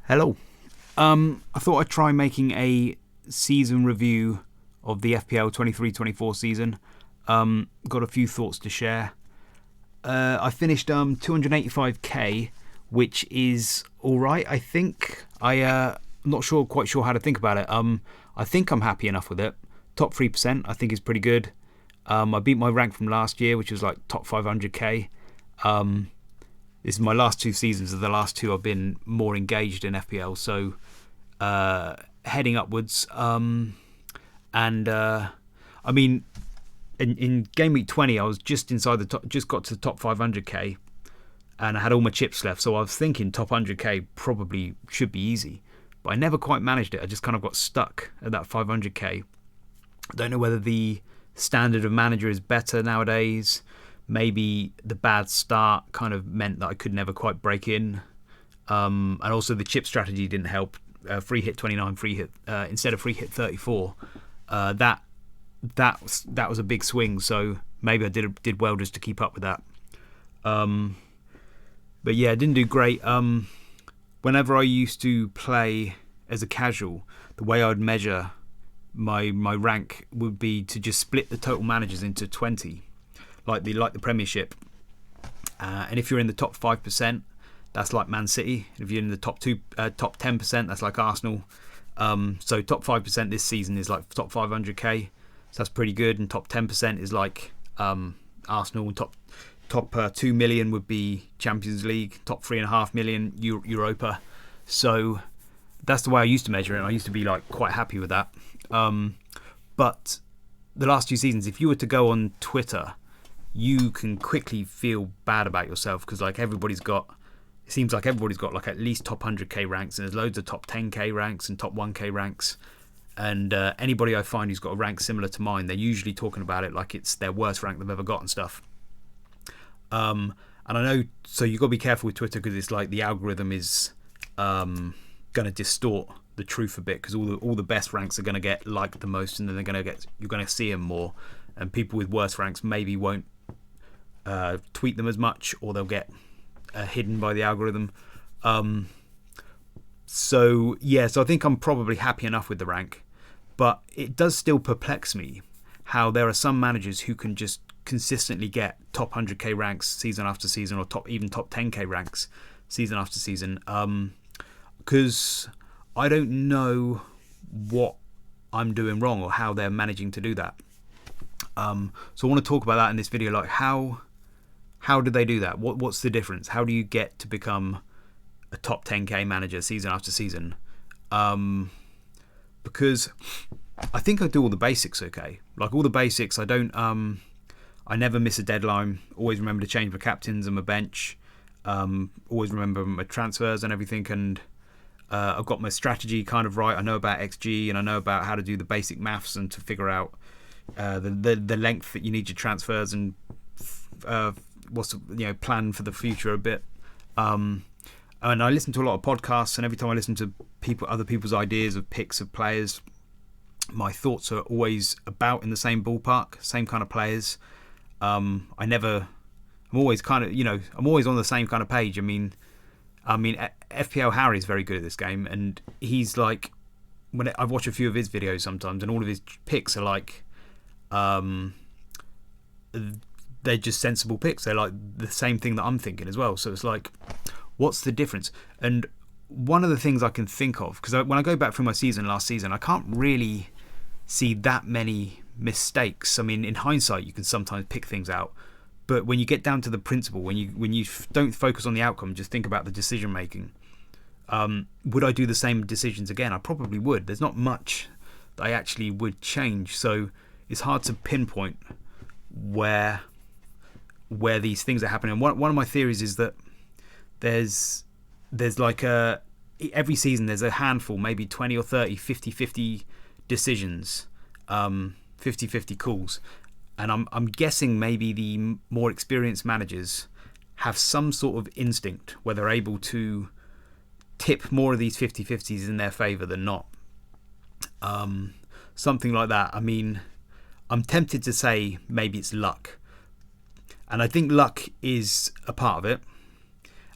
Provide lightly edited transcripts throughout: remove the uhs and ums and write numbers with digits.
Hello. I thought I'd try making a season review of the FPL 23-24 season. Got a few thoughts to share. I finished 285k, which is all right. I think I'm not quite sure how to think about it. I think I'm happy enough with it. Top 3%, I think is pretty good. I beat my rank from last year, which was like top 500k. This is my last two seasons. Of the last two, I've been more engaged in FPL, so heading upwards. I mean, in game week 20, I was just inside the top, just got to the top 500k, and I had all my chips left. So I was thinking top 100k probably should be easy, but I never quite managed it. I just kind of got stuck at that 500k. I don't know whether the standard of manager is better nowadays. Maybe the bad start kind of meant that I could never quite break in. And also the chip strategy didn't help. Free hit 29, free hit instead of free hit 34. That was a big swing. So maybe I did well just to keep up with that. But yeah, I didn't do great. Whenever I used to play as a casual, the way I'd measure my rank would be to just split the total managers into 20. Like the Premiership, and if you're in the top 5%, that's like Man City. If you're in the top 10%, that's like Arsenal. So top 5% this season is like top 500k, so that's pretty good. And top 10% is like Arsenal. And top 2 million would be Champions League. Top 3.5 million Europa. So that's the way I used to measure it. I used to be like quite happy with that. But the last two seasons, if you were to go on Twitter, you can quickly feel bad about yourself because like it seems like everybody's got like at least top 100k ranks, and there's loads of top 10k ranks and top 1k ranks, and anybody I find who's got a rank similar to mine, they're usually talking about it like it's their worst rank they've ever got and stuff. And I know, so you've got to be careful with Twitter because it's like the algorithm is going to distort the truth a bit, because all the best ranks are going to get liked the most, and then you're going to see them more, and people with worse ranks maybe won't tweet them as much, or they'll get hidden by the algorithm. So I think I'm probably happy enough with the rank, but it does still perplex me how there are some managers who can just consistently get top 100k ranks season after season, or top 10k ranks season after season, because I don't know what I'm doing wrong or how they're managing to do that. So I want to talk about that in this video, like how do they do that? What's the difference? How do you get to become a top 10k manager season after season? Because I think I do all the basics okay. Like all the basics, I never miss a deadline. Always remember to change my captains and my bench. Always remember my transfers and everything. And I've got my strategy kind of right. I know about XG, and I know about how to do the basic maths and to figure out the length that you need your transfers, and plan for the future a bit. And I listen to a lot of podcasts, and every time I listen to other people's ideas of picks of players, my thoughts are always about in the same ballpark, same kind of players. I'm always I'm always on the same kind of page. I mean, FPL Harry is very good at this game, and he's like, when I've watched a few of his videos sometimes, and all of his picks are like, they're just sensible picks. They're like the same thing that I'm thinking as well. So it's like, what's the difference? And one of the things I can think of, because when I go back through my last season, I can't really see that many mistakes. I mean, in hindsight, you can sometimes pick things out, but when you get down to the principle, when you don't focus on the outcome, just think about the decision making. Would I do the same decisions again? I probably would. There's not much that I actually would change. So it's hard to pinpoint where these things are happening. One of my theories is that there's like every season there's a handful, maybe 20 or 30 50-50 decisions, 50-50 calls, and I'm guessing maybe the more experienced managers have some sort of instinct where they're able to tip more of these 50-50s in their favour than not. Something like that. I mean, I'm tempted to say maybe it's luck. And I think luck is a part of it.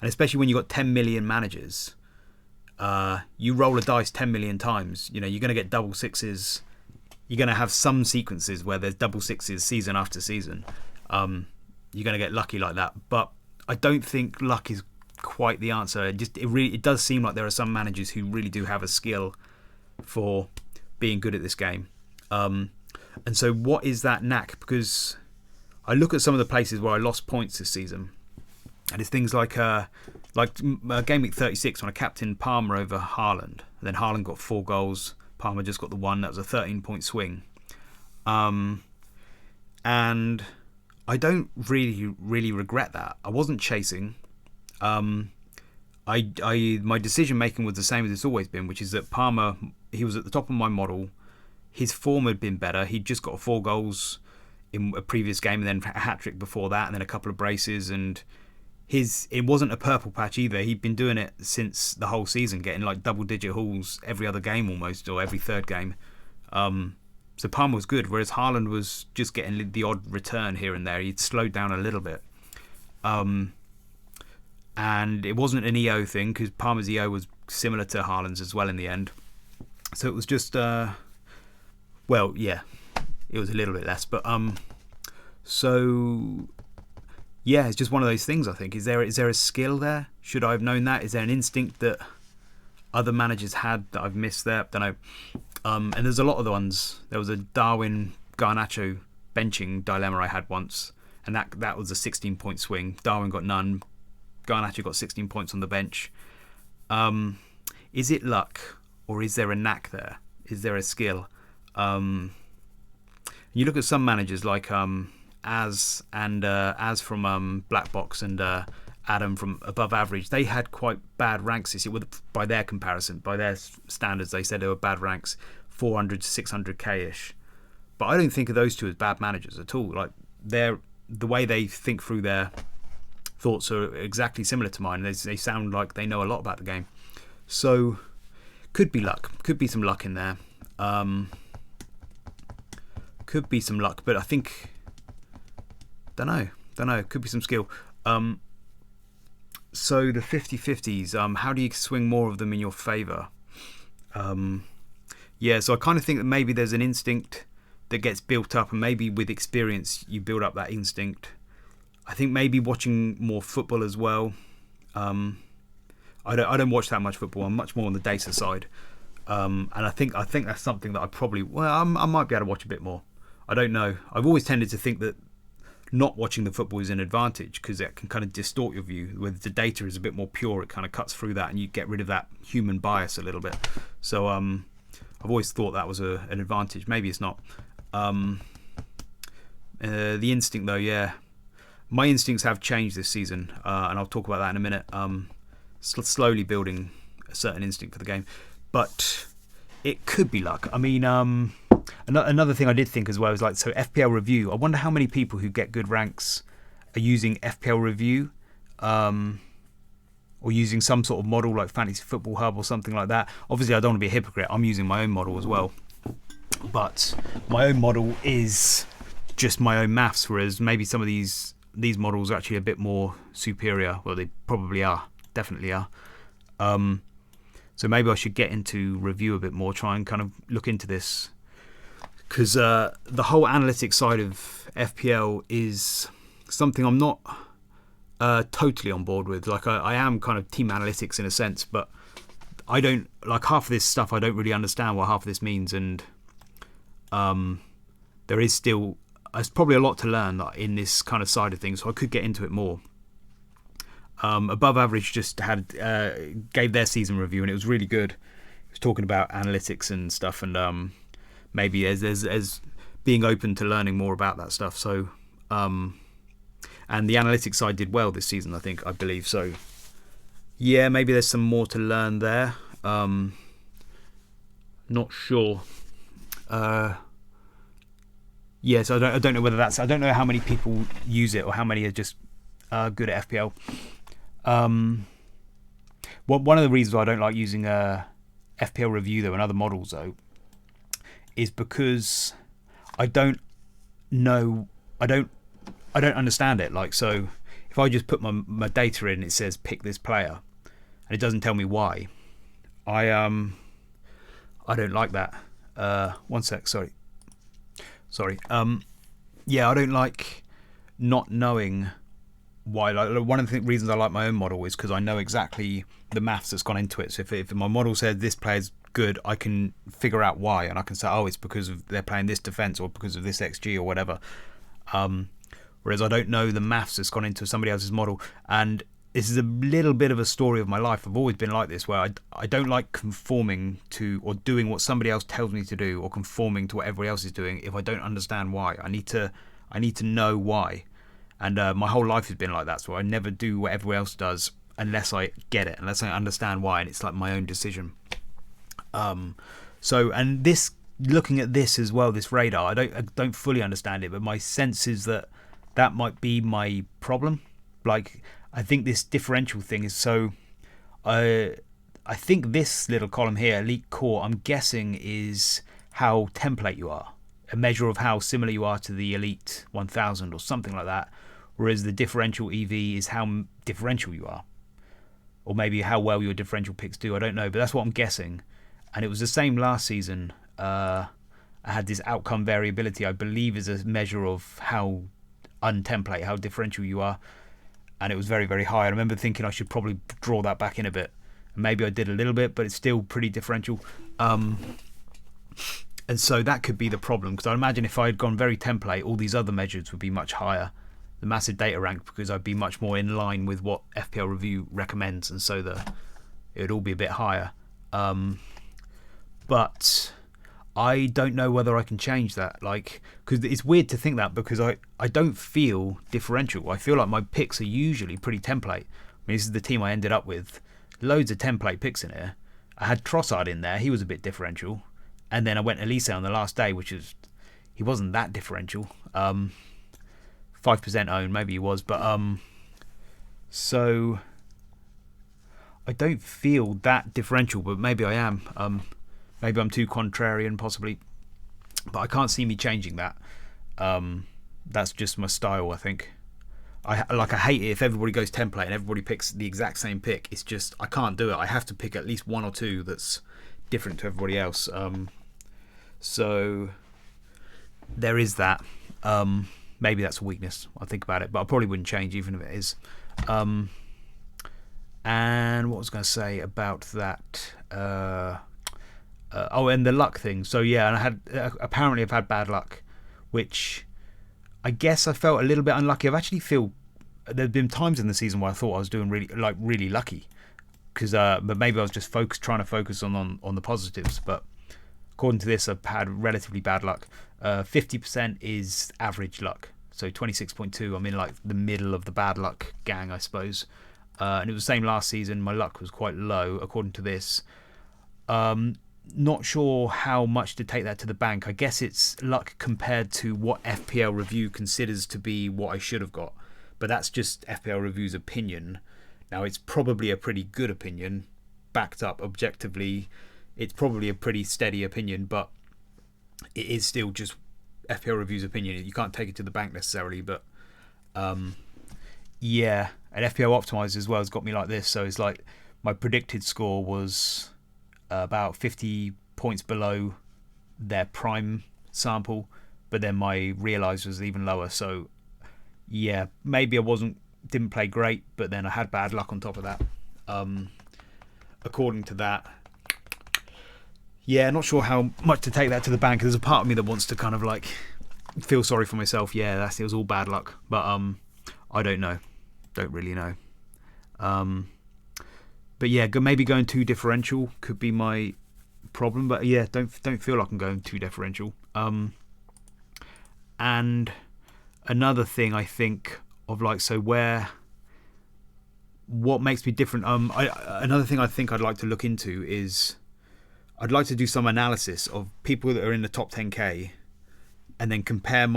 And especially when you've got 10 million managers, You roll a dice 10 million times, you're going to get double sixes. You're going to have some sequences where there's double sixes season after season. You're going to get lucky like that, but I don't think luck is quite the answer. It does seem like there are some managers who really do have a skill for being good at this game. And so what is that knack? Because I look at some of the places where I lost points this season, and it's things like game week 36 when I captained Palmer over Haaland. Then Haaland got 4 goals. Palmer just got the 1. That was a 13-point swing. And I don't really regret that. I wasn't chasing. My decision making was the same as it's always been, which is that Palmer, he was at the top of my model. His form had been better. He'd just got 4 goals in a previous game, and then a hat-trick before that, and then a couple of braces. And it wasn't a purple patch either. He'd been doing it since the whole season, getting like double-digit hauls every other game almost, or every third game. So Palmer was good, whereas Haaland was just getting the odd return here and there. He'd slowed down a little bit. And it wasn't an EO thing, because Palmer's EO was similar to Haaland's as well in the end. So it was just, it was a little bit less. But so yeah, it's just one of those things. I think is there a skill there? Should I have known that? Is there an instinct that other managers had that I've missed there? Don't know. And there's a lot of the ones. There was a Darwin Garnacho benching dilemma I had once, and that was a 16-point swing. Darwin got none. Garnacho got 16 points on the bench. Is it luck, or is there a knack there? Is there a skill? You look at some managers like Az from Black Box and Adam from Above Average. They had quite bad ranks this year. By their comparison, by their standards, they said they were bad ranks, 400 to 600k ish. But I don't think of those two as bad managers at all. Like the way they think through their thoughts are exactly similar to mine. They sound like they know a lot about the game. So could be luck. Could be some luck in there. Could be some luck, but I think don't know. Could be some skill. So the 50-50s, how do you swing more of them in your favour? So I kind of think that maybe there's an instinct that gets built up, and maybe with experience you build up that instinct. I think maybe watching more football as well. I don't watch that much football. I'm much more on the data side, and I think that's something that I might be able to watch a bit more. I don't know. I've always tended to think that not watching the football is an advantage, because it can kind of distort your view. Where the data is a bit more pure, it kind of cuts through that, and you get rid of that human bias a little bit. So I've always thought that was an advantage. Maybe it's not. The instinct though, yeah. My instincts have changed this season, and I'll talk about that in a minute. Slowly building a certain instinct for the game, but it could be luck. I mean, another thing I did think as well is so FPL Review. I wonder how many people who get good ranks are using FPL Review, or using some sort of model like Fantasy Football Hub or something like that. Obviously, I don't want to be a hypocrite. I'm using my own model as well, but my own model is just my own maths, whereas maybe some of these models are actually a bit more superior. Well, they probably are, definitely are. So maybe I should get into review a bit more, try and kind of look into this, because the whole analytics side of FPL is something I'm not totally on board with. I am kind of team analytics in a sense, but I don't half of this stuff. I don't really understand what half of this means, and there's probably a lot to learn in this kind of side of things, so I could get into it more. Above Average just gave their season review, and it was really good. It was talking about analytics and stuff, and maybe as being open to learning more about that stuff. So, and the analytics side did well this season, I believe. So, yeah, maybe there's some more to learn there. Not sure. So I don't know whether I don't know how many people use it or how many are just good at FPL. One of the reasons why I don't like using FPL Review though and other models though is because I don't understand it. So if I just put my data in, it says pick this player, and it doesn't tell me why. I don't like that. One sec, sorry. Yeah, I don't like not knowing why. Like, one of the reasons I like my own model is because I know exactly the maths that's gone into it. So if my model said this player's good, I can figure out why, and I can say, oh, it's because of they're playing this defense or because of this XG or whatever. Whereas I don't know the maths that's gone into somebody else's model. And this is a little bit of a story of my life. I've always been like this, where I don't like conforming to or doing what somebody else tells me to do, or conforming to what everybody else is doing if I don't understand why. I need to know why. And my whole life has been like that, so I never do what everyone else does unless I get it, unless I understand why, and it's like my own decision. So, and this, looking at this as well, this radar, I don't fully understand it, but my sense is that might be my problem. Like, I think this differential thing is so. I think this little column here, elite core, I'm guessing is how template you are, a measure of how similar you are to the elite 1000 or something like that. Whereas the differential EV is how differential you are, or maybe how well your differential picks do. I don't know, but that's what I'm guessing. And it was the same last season. I had this outcome variability, I believe, is a measure of how untemplate, how differential you are. And it was very, very high. I remember thinking I should probably draw that back in a bit. And maybe I did a little bit, but it's still pretty differential. And so that could be the problem, because I imagine if I had gone very template, all these other measures would be much higher. The massive data rank, because I'd be much more in line with what FPL Review recommends, and so it would all be a bit higher. But I don't know whether I can change that, like, because it's weird to think that, because I don't feel differential. I feel like my picks are usually pretty template. I mean, this is the team I ended up with, loads of template picks in here. I had Trossard in there, he was a bit differential, and then I went Elise on the last day, he wasn't that differential. 5% own, maybe he was, but so I don't feel that differential, but maybe I am. Maybe I'm too contrarian, possibly, but I can't see me changing that. That's just my style, I think. I hate it if everybody goes template and everybody picks the exact same pick. It's just, I can't do it. I have to pick at least one or two that's different to everybody else. So there is that. Maybe that's a weakness. I'll think about it, but I probably wouldn't change even if it is. And what was I going to say about that? And the luck thing. So yeah, and I had apparently I've had bad luck, which I guess I felt a little bit unlucky. There've been times in the season where I thought I was doing really lucky, but maybe I was just trying to focus on the positives. But according to this, I've had relatively bad luck. 50% is average luck, so 26.2. I'm in like the middle of the bad luck gang, I suppose. And it was the same last season. My luck was quite low, according to this. Not sure how much to take that to the bank. I guess it's luck compared to what FPL Review considers to be what I should have got. But that's just FPL Review's opinion. Now, it's probably a pretty good opinion, backed up objectively. It's probably a pretty steady opinion, but it is still just FPL Review's opinion. You can't take it to the bank necessarily, but yeah. And FPL Optimizer as well has got me like this. So it's like my predicted score was about 50 points below their prime sample, but then my realised was even lower. So yeah, maybe I didn't play great, but then I had bad luck on top of that. According to that, yeah, not sure how much to take that to the bank. There's a part of me that wants to kind of like feel sorry for myself. Yeah, it was all bad luck, but I don't know, don't really know. But yeah, maybe going too differential could be my problem. But yeah, don't feel like I'm going too differential. And another thing I think of, like, so what makes me different? Another thing I think I'd like to look into is I'd like to do some analysis of people that are in the top 10k, and then compare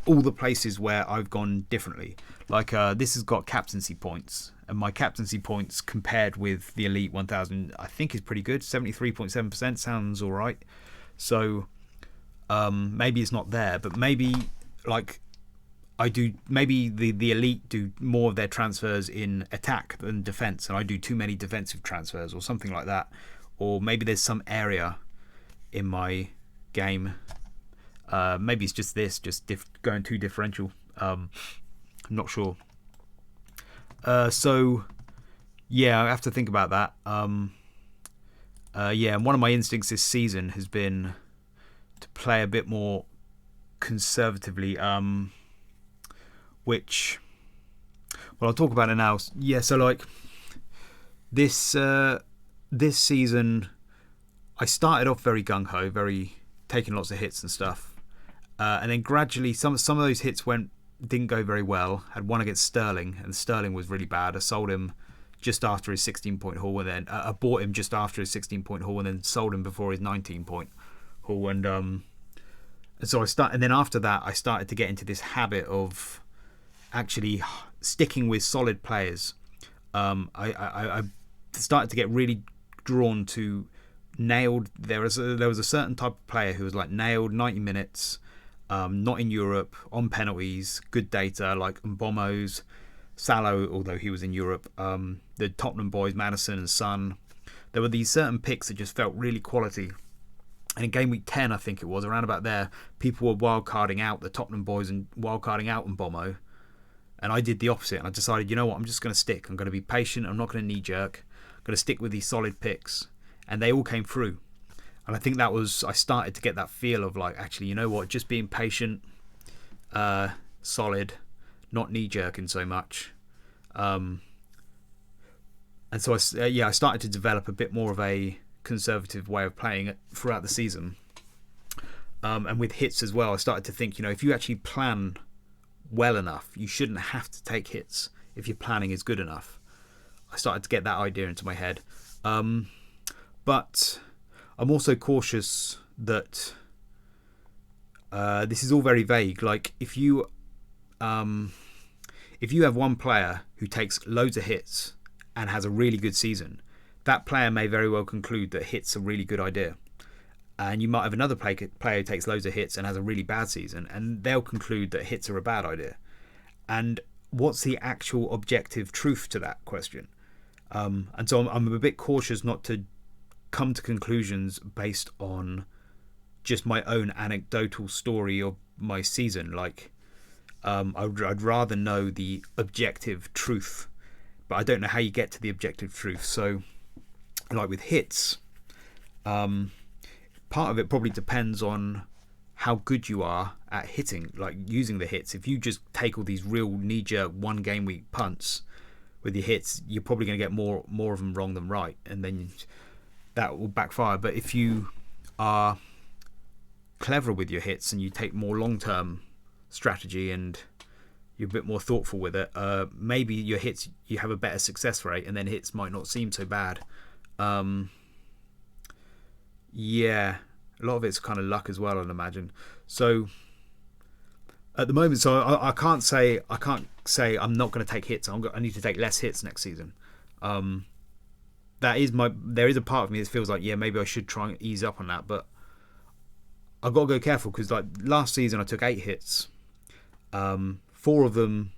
all the places where I've gone differently. Like this has got captaincy points, and my captaincy points compared with the Elite 1000 I think is pretty good. 73.7% sounds alright. So maybe it's not there, but maybe like I do maybe the elite do more of their transfers in attack than defense, and I do too many defensive transfers or something like that. Or maybe there's some area in my game. Maybe it's just this, going too differential. I'm not sure. So yeah, I have to think about that. Yeah, and one of my instincts this season has been to play a bit more conservatively. Which, well, I'll talk about it now. Yeah, so like this season, I started off very gung ho, very taking lots of hits and stuff, and then gradually some of those hits didn't go very well. I had one against Sterling, and Sterling was really bad. I sold him just after his 16-point haul, and then I bought him just after his 16-point haul, and then sold him before his 19-point haul, and so and then after that, I started to get into this habit of actually sticking with solid players. I started to get really drawn to nailed. There was a certain type of player who was like nailed 90 minutes, not in Europe, on penalties, good data, like Mbomos, Salah, although he was in Europe, the Tottenham boys, Maddison and Son. There were these certain picks that just felt really quality. And in game week 10, I think it was, around about there, people were wildcarding out the Tottenham boys and wildcarding out Mbomo. And I did the opposite, and I decided, you know what, I'm just going to stick. I'm going to be patient. I'm not going to knee-jerk. I'm going to stick with these solid picks. And they all came through. And I think I started to get that feel of like, actually, you know what, just being patient, solid, not knee-jerking so much. And so, I started to develop a bit more of a conservative way of playing it throughout the season. And with hits as well, I started to think, if you actually plan well enough, you shouldn't have to take hits if your planning is good enough. I started to get that idea into my head. But I'm also cautious that this is all very vague. Like if you have one player who takes loads of hits and has a really good season, that player may very well conclude that hits are a really good idea. And you might have another player who takes loads of hits and has a really bad season, and they'll conclude that hits are a bad idea. And what's the actual objective truth to that question? And so I'm a bit cautious not to come to conclusions based on just my own anecdotal story of my season. Like, I'd rather know the objective truth, but I don't know how you get to the objective truth. So, like with hits, part of it probably depends on how good you are at hitting, like using the hits. If you just take all these real knee-jerk one game week punts with your hits, you're probably going to get more of them wrong than right, and then that will backfire. But if you are clever with your hits and you take more long-term strategy and you're a bit more thoughtful with it, maybe your hits, you have a better success rate, and then hits might not seem so bad. Yeah, a lot of it's kind of luck as well, I'd imagine. So at the moment, I can't say I'm not going to take hits. I need to take less hits next season. There is a part of me that feels like, yeah, maybe I should try and ease up on that, but I've got to go careful because like last season I took 8 hits. 4 of them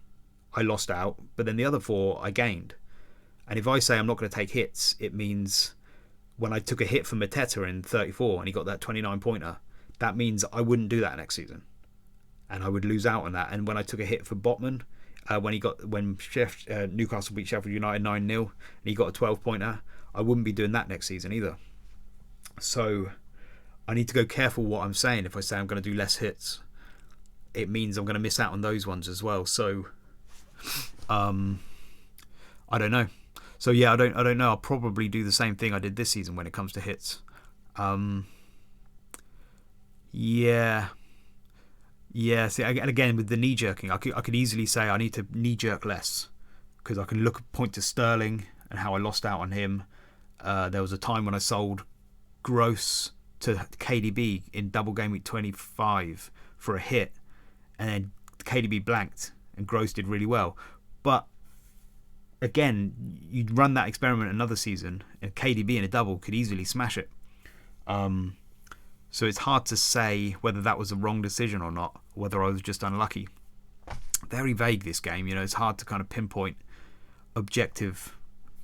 I lost out, but then the other 4 I gained. And if I say I'm not going to take hits, it means when I took a hit from Mateta in 34 and he got that 29-pointer, that means I wouldn't do that next season, and I would lose out on that. And when I took a hit for Botman, when Newcastle beat Sheffield United 9-0 and he got a 12-pointer, I wouldn't be doing that next season either. So I need to go careful what I'm saying. If I say I'm going to do less hits, it means I'm going to miss out on those ones as well. So I don't know. So yeah, I don't know. I'll probably do the same thing I did this season when it comes to hits. Yeah. See, and again with the knee jerking, I could easily say I need to knee jerk less because I can point to Sterling and how I lost out on him. There was a time when I sold Gross to KDB in double game week 25 for a hit, and then KDB blanked and Gross did really well. But again, you'd run that experiment another season, and KDB in a double could easily smash it. So it's hard to say whether that was a wrong decision or not, whether I was just unlucky. very vague, this game. It's hard to kind of pinpoint objective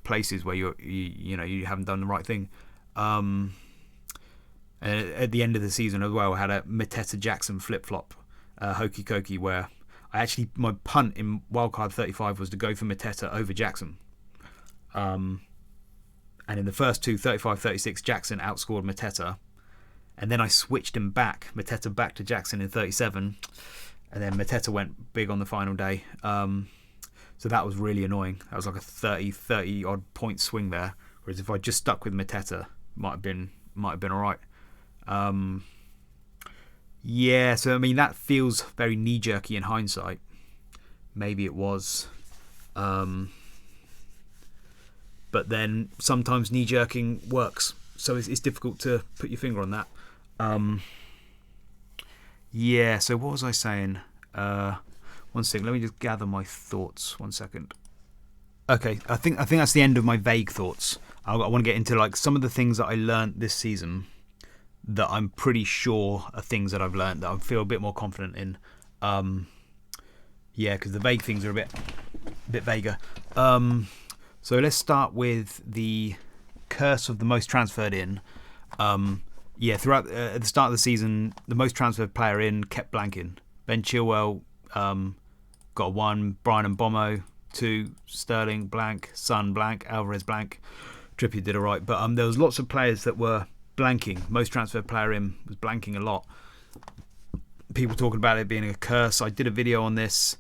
places where you haven't done the right thing. And at the end of the season as well, I had a Mateta Jackson flip-flop, hokey cokey, where my punt in wildcard 35 was to go for Mateta over Jackson. And in the first two, 35-36, Jackson outscored Mateta. And then I switched him back, Mateta back to Jackson in 37. And then Mateta went big on the final day. So that was really annoying. That was like a 30 odd point swing there. Whereas if I just stuck with Mateta, might have been all right. Yeah, so I mean that feels very knee jerky in hindsight. Maybe it was. But then sometimes knee jerking works. So it's difficult to put your finger on that. Yeah, so what was I saying? One second, let me just gather my thoughts. 1 second. Okay, I think that's the end of my vague thoughts. I want to get into like some of the things that I learned this season that I'm pretty sure are things that I've learned that I feel a bit more confident in. Yeah, because the vague things are a bit vaguer. So let's start with the curse of the most transferred in. Yeah, throughout at the start of the season, the most transferred player in kept blanking. Ben Chilwell got a 1, Brian and Bomo 2, Sterling blank, Son blank, Alvarez blank. Trippier did alright, but there was lots of players that were blanking. Most transferred player in was blanking a lot. People talking about it being a curse. I did a video on this,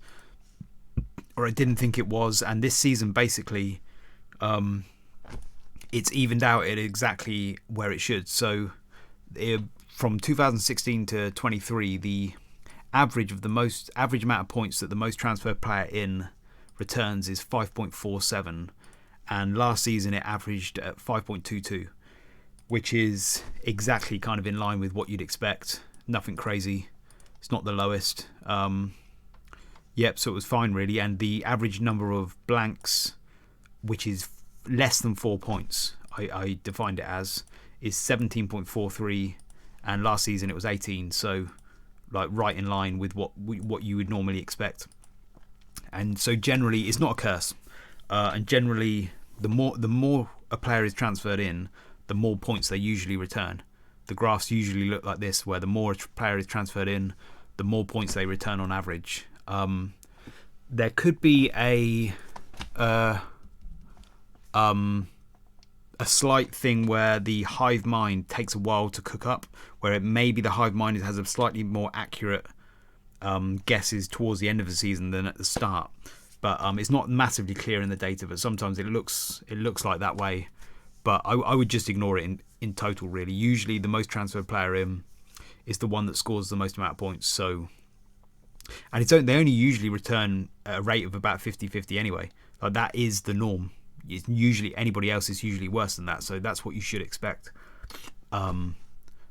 or I didn't think it was, and this season basically it's evened out at exactly where it should. So from 2016 to 23, the average amount of points that the most transferred player in returns is 5.47, and last season it averaged at 5.22, which is exactly kind of in line with what you'd expect. Nothing crazy. It's not the lowest. Yep, so it was fine really, and the average number of blanks, which is less than 4 points, I defined it as, is 17.43, and last season it was 18, so like right in line with what you would normally expect. And so generally it's not a curse, and generally the more a player is transferred in, the more points they usually return. The graphs usually look like this, where the more a player is transferred in, the more points they return on average. There could be a slight thing where the hive mind takes a while to cook up, where maybe the hive mind has a slightly more accurate guesses towards the end of the season than at the start. But it's not massively clear in the data, but sometimes it looks like that way. But I would just ignore it in total, really. Usually the most transferred player in is the one that scores the most amount of points. So, and they only usually return at a rate of about 50-50 anyway. Like that is the norm. It's usually anybody else is usually worse than that. So that's what you should expect.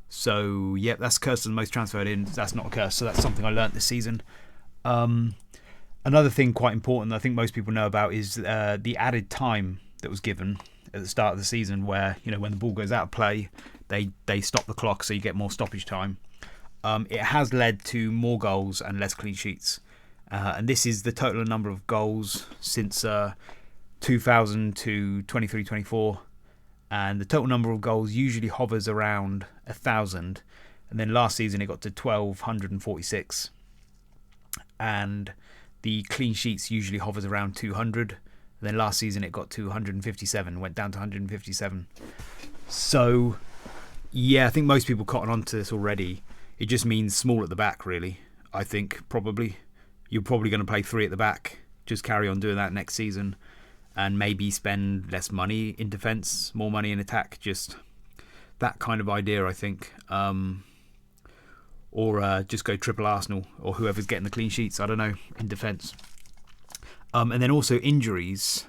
So yeah, that's curse of the most transferred in. That's not a curse. So that's something I learnt this season. Another thing quite important that I think most people know about is the added time that was given at the start of the season, where when the ball goes out of play, they stop the clock, so you get more stoppage time. It has led to more goals and less clean sheets, and this is the total number of goals since 2000 to 23-24, and the total number of goals usually hovers around 1,000, and then last season it got to 1,246, and the clean sheets usually hovers around 200. And then last season it got to 157, went down to 157. So, yeah, I think most people cotton onto this already. It just means small at the back, really. I think probably you're probably going to play 3 at the back. Just carry on doing that next season, and maybe spend less money in defence, more money in attack. Just that kind of idea, I think. Or just go triple Arsenal, or whoever's getting the clean sheets. I don't know, in defence. And then also injuries.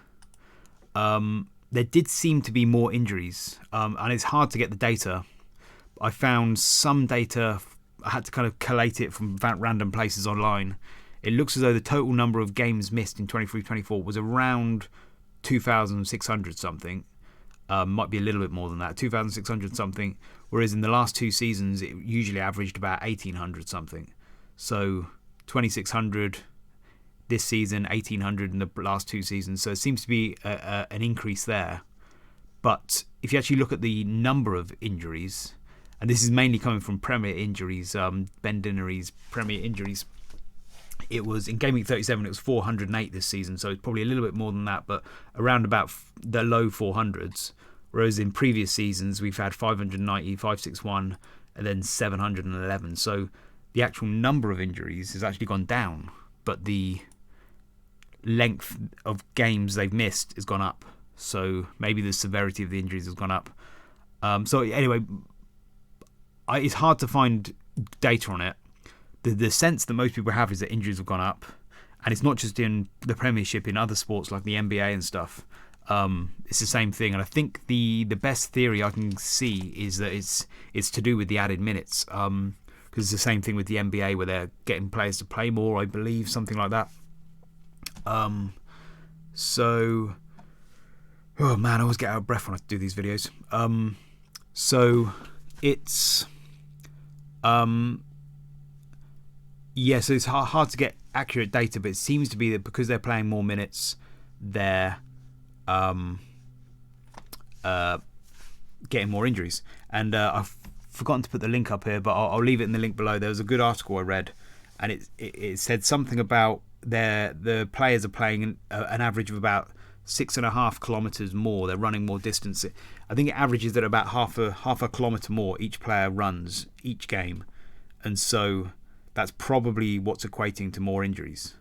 There did seem to be more injuries, and it's hard to get the data. I found some data. I had to kind of collate it from random places online. It looks as though the total number of games missed in 23-24 was around 2,600 something. Might be a little bit more than that, 2,600 something. Whereas in the last 2 seasons, it usually averaged about 1,800 something. So 2,600 this season, 1,800 in the last 2 seasons. So it seems to be an increase there. But if you actually look at the number of injuries, and this is mainly coming from Premier injuries, Ben Dinnery's Premier injuries, it was in Game Week 37, it was 408 this season, so it's probably a little bit more than that, but around about the low 400s. Whereas in previous seasons, we've had 590, 561, and then 711. So the actual number of injuries has actually gone down, but the length of games they've missed has gone up. So maybe the severity of the injuries has gone up. So anyway, it's hard to find data on it. The sense that most people have is that injuries have gone up, and it's not just in the Premiership, in other sports like the NBA and stuff. It's the same thing, and I think the best theory I can see is that it's to do with the added minutes, because it's the same thing with the NBA where they're getting players to play more, I believe, something like that. So, oh man, I always get out of breath when I do these videos. So it's yeah, so it's hard to get accurate data, but it seems to be that because they're playing more minutes, they're getting more injuries. And I've forgotten to put the link up here, but I'll leave it in the link below. There was a good article I read, and it said something about the players are playing an average of about 6.5 kilometers more. They're running more distance. I think it averages at about half a kilometer more each player runs each game, and so that's probably what's equating to more injuries.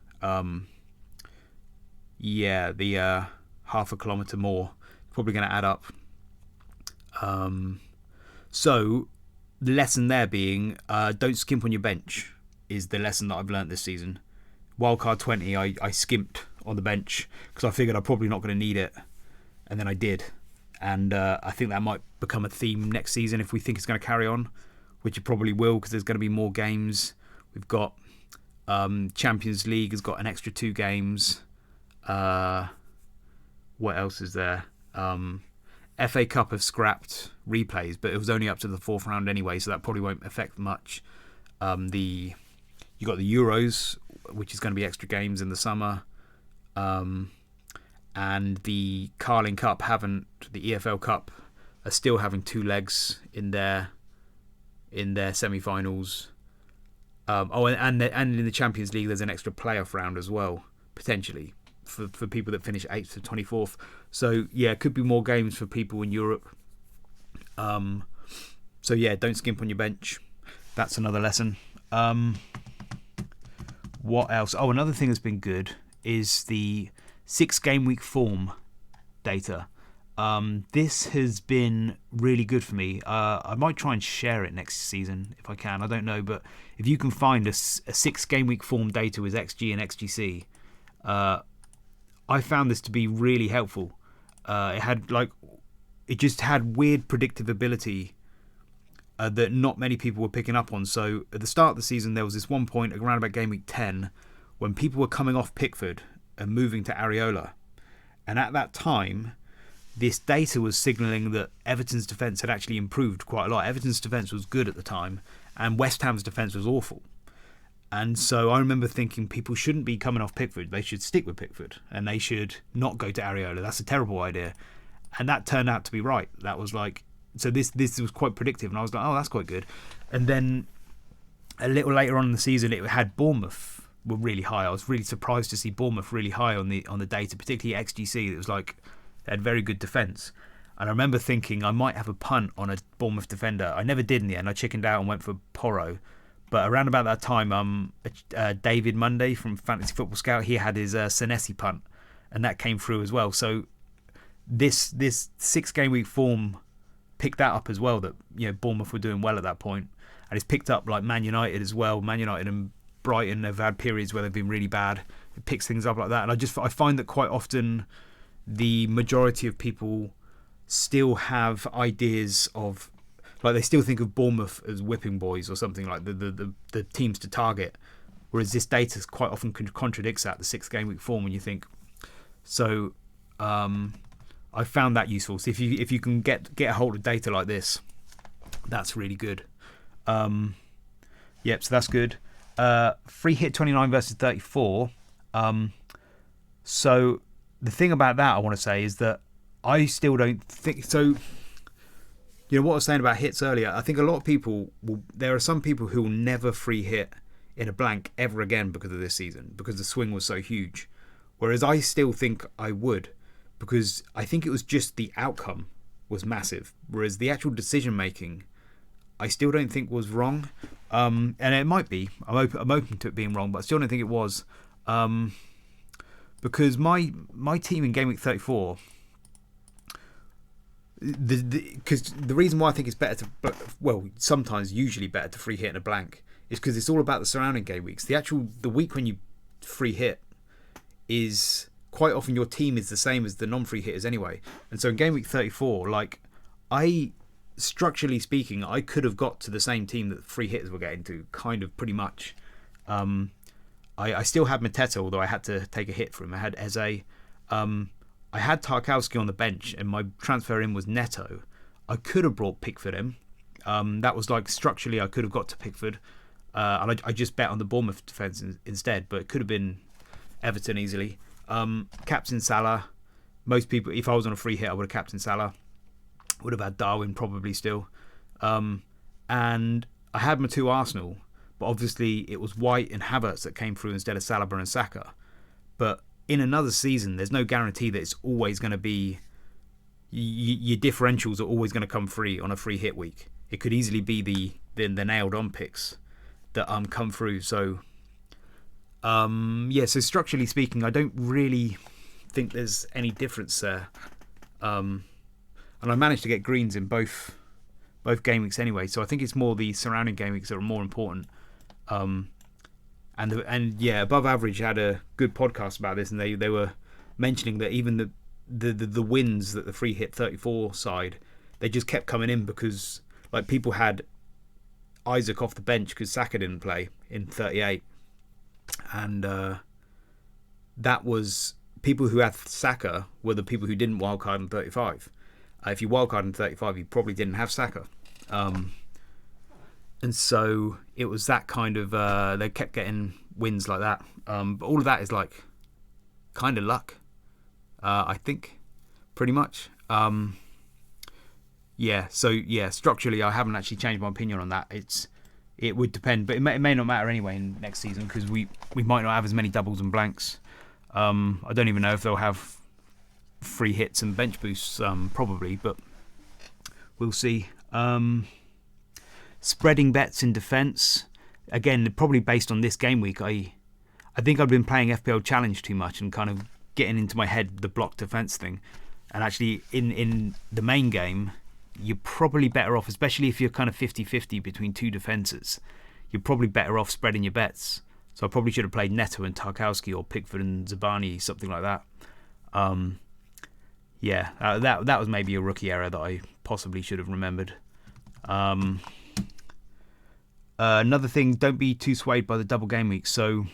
Yeah, the half a kilometre more probably going to add up. So the lesson there being, don't skimp on your bench is the lesson that I've learnt this season. Wildcard 20, I skimped on the bench because I figured I'm probably not going to need it, and then I did. And I think that might become a theme next season if we think it's going to carry on, which it probably will because there's going to be more games. We've got Champions League has got an extra 2 games. What else is there? FA Cup have scrapped replays, but it was only up to the 4th round anyway, so that probably won't affect much. You got the Euros, which is going to be extra games in the summer, and the Carling Cup the EFL Cup are still having 2 legs in their semi-finals. And in the Champions League, there's an extra playoff round as well, potentially, for people that finish 8th to 24th. So, yeah, it could be more games for people in Europe. So, yeah, don't skimp on your bench. That's another lesson. What else? Oh, another thing that's been good is the 6-game week form data. This has been really good for me. I might try and share it next season if I can. I don't know, but if you can find a 6-game week form data with XG and XGC, I found this to be really helpful. It just had weird predictability that not many people were picking up on. So at the start of the season, there was this one point around about game week 10 when people were coming off Pickford and moving to Areola, and at that time, this data was signalling that Everton's defence had actually improved quite a lot. Everton's defence was good at the time, and West Ham's defence was awful. And so I remember thinking people shouldn't be coming off Pickford. They should stick with Pickford, and they should not go to Areola. That's a terrible idea. And that turned out to be right. That was like... So this was quite predictive, and I was like, oh, that's quite good. And then a little later on in the season, it had Bournemouth were really high. I was really surprised to see Bournemouth really high on the data, particularly XGC. It was like... They had very good defence. And I remember thinking I might have a punt on a Bournemouth defender. I never did in the end. I chickened out and went for Porro. But around about that time, David Monday from Fantasy Football Scout, he had his Senesi punt. And that came through as well. So this 6-game week form picked that up as well, that Bournemouth were doing well at that point. And it's picked up like Man United as well. Man United and Brighton have had periods where they've been really bad. It picks things up like that. And I find that quite often... the majority of people still have ideas of, like, they still think of Bournemouth as whipping boys or something, like the teams to target, whereas this data quite often contradicts that, the 6-game week form, when you think. So I found that useful. So if you can get a hold of data like this, that's really good. Yep, so that's good. Free hit 29 versus 34. So the thing about that I want to say is that I still don't think so. You know what I was saying about hits earlier. I think a lot of people there are some people who will never free hit in a blank ever again because of this season, because the swing was so huge. Whereas I still think I would, because I think it was just the outcome was massive. Whereas the actual decision making, I still don't think was wrong. And it might be. I'm open to it being wrong, but I still don't think it was. Because my team in Game Week 34, because the reason why I think it's better to, sometimes usually better to free hit in a blank is because it's all about the surrounding game weeks. The week when you free hit is quite often your team is the same as the non-free hitters anyway. And so in Game Week 34, structurally speaking, I could have got to the same team that the free hitters were getting to, kind of pretty much. I still had Mateta, although I had to take a hit for him. I had Eze. I had Tarkowski on the bench, and my transfer in was Neto. I could have brought Pickford in. That was structurally I could have got to Pickford. And I just bet on the Bournemouth defence instead, but it could have been Everton easily. Captain Salah. Most people, if I was on a free hit, I would have captain Salah. Would have had Darwin probably still. And I had my two Arsenal, but obviously it was White and Havertz that came through instead of Saliba and Saka. But in another season, there's no guarantee that it's always going to be... Your differentials are always going to come free on a free hit week. It could easily be the nailed on picks that come through. So so structurally speaking, I don't really think there's any difference there. And I managed to get greens in both game weeks anyway, so I think it's more the surrounding game weeks that are more important. Above Average had a good podcast about this, and they were mentioning that even the wins that the free hit 34 side, they just kept coming in because people had Isaac off the bench because Saka didn't play in 38, and that was people who had Saka were the people who didn't wildcard in 35. If you wildcard in 35, you probably didn't have Saka. And so it was that kind of... they kept getting wins like that. But all of that is kind of luck, I think, pretty much. Structurally, I haven't actually changed my opinion on that. It would depend, but it may not matter anyway in next season because we might not have as many doubles and blanks. I don't even know if they'll have free hits and bench boosts, probably, but we'll see. Spreading bets in defence, again, probably based on this game week. I think I've been playing FPL Challenge too much and kind of getting into my head the block defence thing. And actually, in the main game, you're probably better off, especially if you're kind of 50-50 between two defences, you're probably better off spreading your bets. So I probably should have played Neto and Tarkowski or Pickford and Zabani, something like that. That was maybe a rookie error that I possibly should have remembered. Another thing, don't be too swayed by the double game weeks. So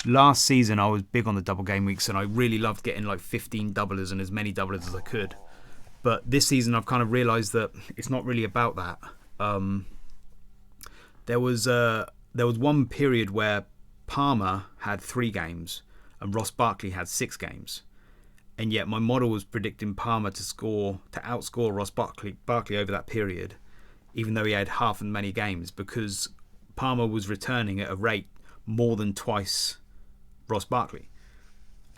last season I was big on the double game weeks and I really loved getting 15 doublers and as many doublers as I could. But this season I've kind of realised that it's not really about that. There was one period where Palmer had 3 games and Ross Barkley had 6 games. And yet my model was predicting Palmer to outscore Ross Barkley over that period, even though he had half as many games, because Palmer was returning at a rate more than twice Ross Barkley.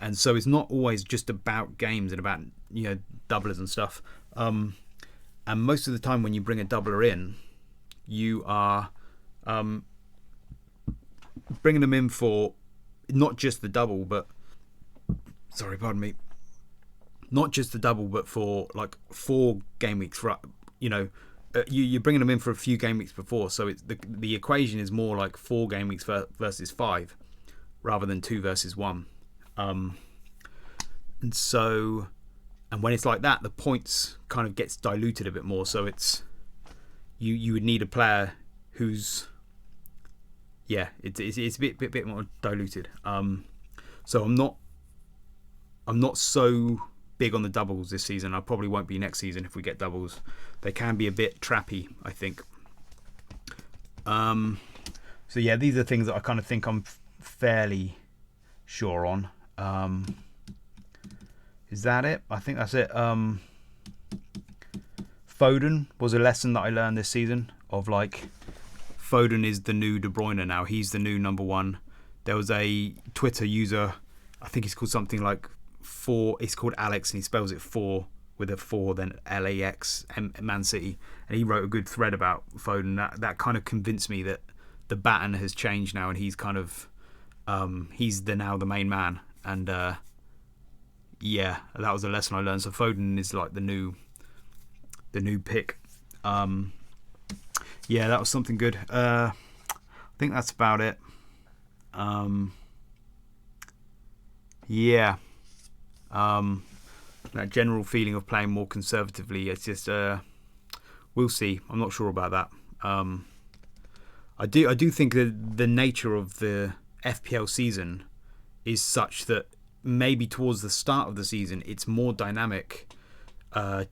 And so it's not always just about games and about doublers and stuff. And most of the time when you bring a doubler in, you are bringing them in for not just the double, but not just the double, but for 4 game weeks. You're bringing them in for a few game weeks before, so it's the equation is more 4 game weeks versus 5, rather than 2 versus 1. And when it's like that, the points kind of gets diluted a bit more. So it's you would need a player who's it's a bit more diluted. So I'm not so big on the doubles this season. I probably won't be next season if we get doubles. They can be a bit trappy, I think. These are things that I kind of think I'm fairly sure on. Is that it? I think that's it. Foden was a lesson that I learned this season of like Foden is the new De Bruyne now. He's the new number one. There was a Twitter user, I think he's called something like it's called Alex, and he spells it four with a 4, then LAX, Man City, and he wrote a good thread about Foden. That kind of convinced me that the baton has changed now, and he's kind of he's now the main man. And yeah, that was a lesson I learned. So Foden is like the new pick. Yeah, that was something good. I think that's about it. Yeah. That general feeling of playing more conservatively, it's just we'll see. I'm not sure about that. I do think that the nature of the FPL season is such that maybe towards the start of the season it's more dynamic,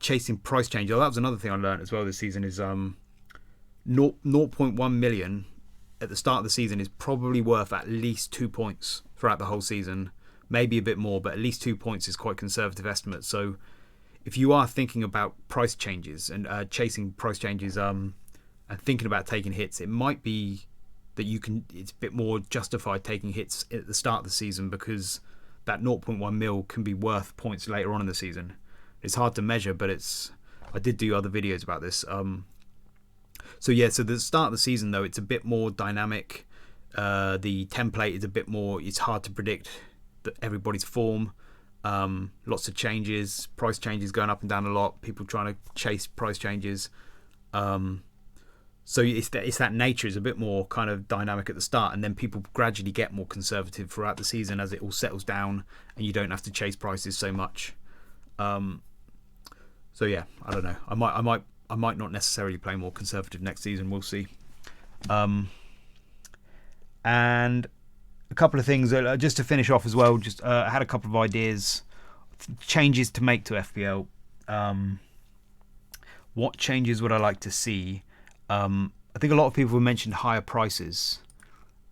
chasing price change. Oh, that was another thing I learned as well this season is 0.1 million at the start of the season is probably worth at least 2 points throughout the whole season. Maybe a bit more, but at least 2 points is quite a conservative estimate. So if you are thinking about price changes and chasing price changes and thinking about taking hits, it might be that it's a bit more justified taking hits at the start of the season because that 0.1 mil can be worth points later on in the season. It's hard to measure, but I did do other videos about this. So the start of the season though, it's a bit more dynamic. The template is a bit more, it's hard to predict everybody's form. Lots of changes, price changes going up and down a lot, people trying to chase price changes. So it's that nature is a bit more kind of dynamic at the start, and then people gradually get more conservative throughout the season as it all settles down and you don't have to chase prices so much. So yeah, I don't know. I might not necessarily play more conservative next season. We'll see. And a couple of things just to finish off as well. Just I had a couple of ideas, changes to make to FPL. What changes would I like to see? I think a lot of people have mentioned higher prices,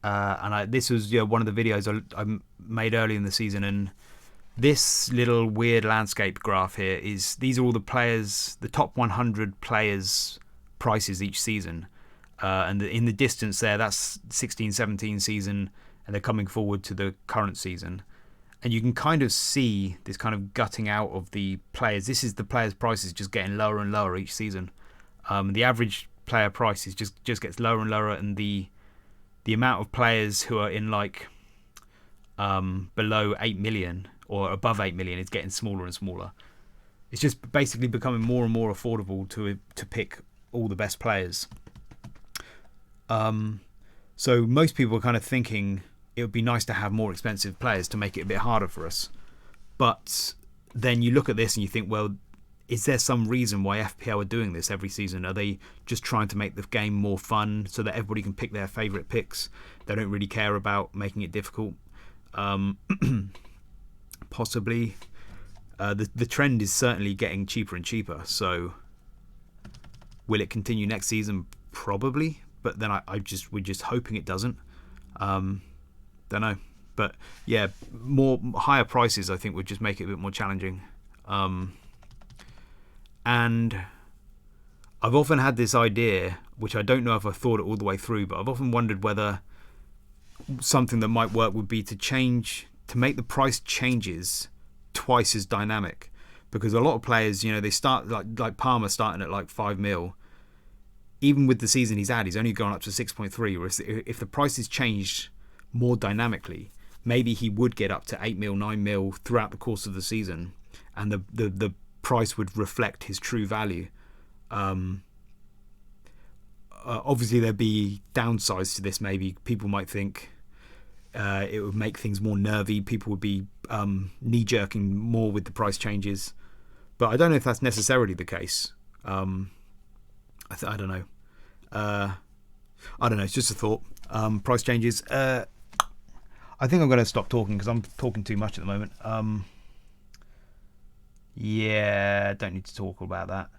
and this was one of the videos I made early in the season. And this little weird landscape graph here these are all the players, the top 100 players' prices each season, and in the distance there, that's 16-17 season. And they're coming forward to the current season. And you can kind of see this kind of gutting out of the players. This is the players' prices just getting lower and lower each season. The average player price is just gets lower and lower, and the amount of players who are in like below 8 million or above 8 million is getting smaller and smaller. It's just basically becoming more and more affordable to pick all the best players. So most people are kind of thinking it would be nice to have more expensive players to make it a bit harder for us. But then you look at this and you think, well, is there some reason why FPL are doing this every season? Are they just trying to make the game more fun so that everybody can pick their favourite picks? They don't really care about making it difficult. Possibly. The trend is certainly getting cheaper and cheaper. So will it continue next season? Probably. But then we're just hoping it doesn't. Don't know. But yeah, higher prices I think would just make it a bit more challenging. And I've often had this idea, which I don't know if I thought it all the way through, but I've often wondered whether something that might work would be to make the price changes twice as dynamic. Because a lot of players, they start like Palmer starting at like 5 mil. Even with the season he's had, he's only gone up to 6.3. Whereas if the price is changed more dynamically, maybe he would get up to 8 mil, 9 mil throughout the course of the season, and the price would reflect his true value. Obviously, there'd be downsides to this. Maybe people might think it would make things more nervy. People would be knee-jerking more with the price changes. But I don't know if that's necessarily the case. I don't know. I don't know. It's just a thought. Price changes. I think I'm going to stop talking because I'm talking too much at the moment. Yeah, don't need to talk about that.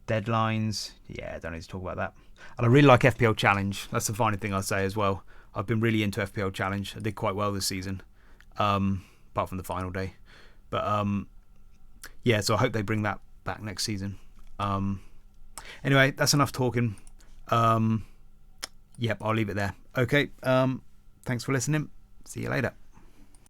Deadlines. Yeah, don't need to talk about that. And I really like FPL Challenge. That's the final thing I'll say as well. I've been really into FPL Challenge. I did quite well this season. apart from the final day. But yeah, so I hope they bring that back next season. Anyway, that's enough talking. Yep, I'll leave it there. Okay, thanks for listening. See you later.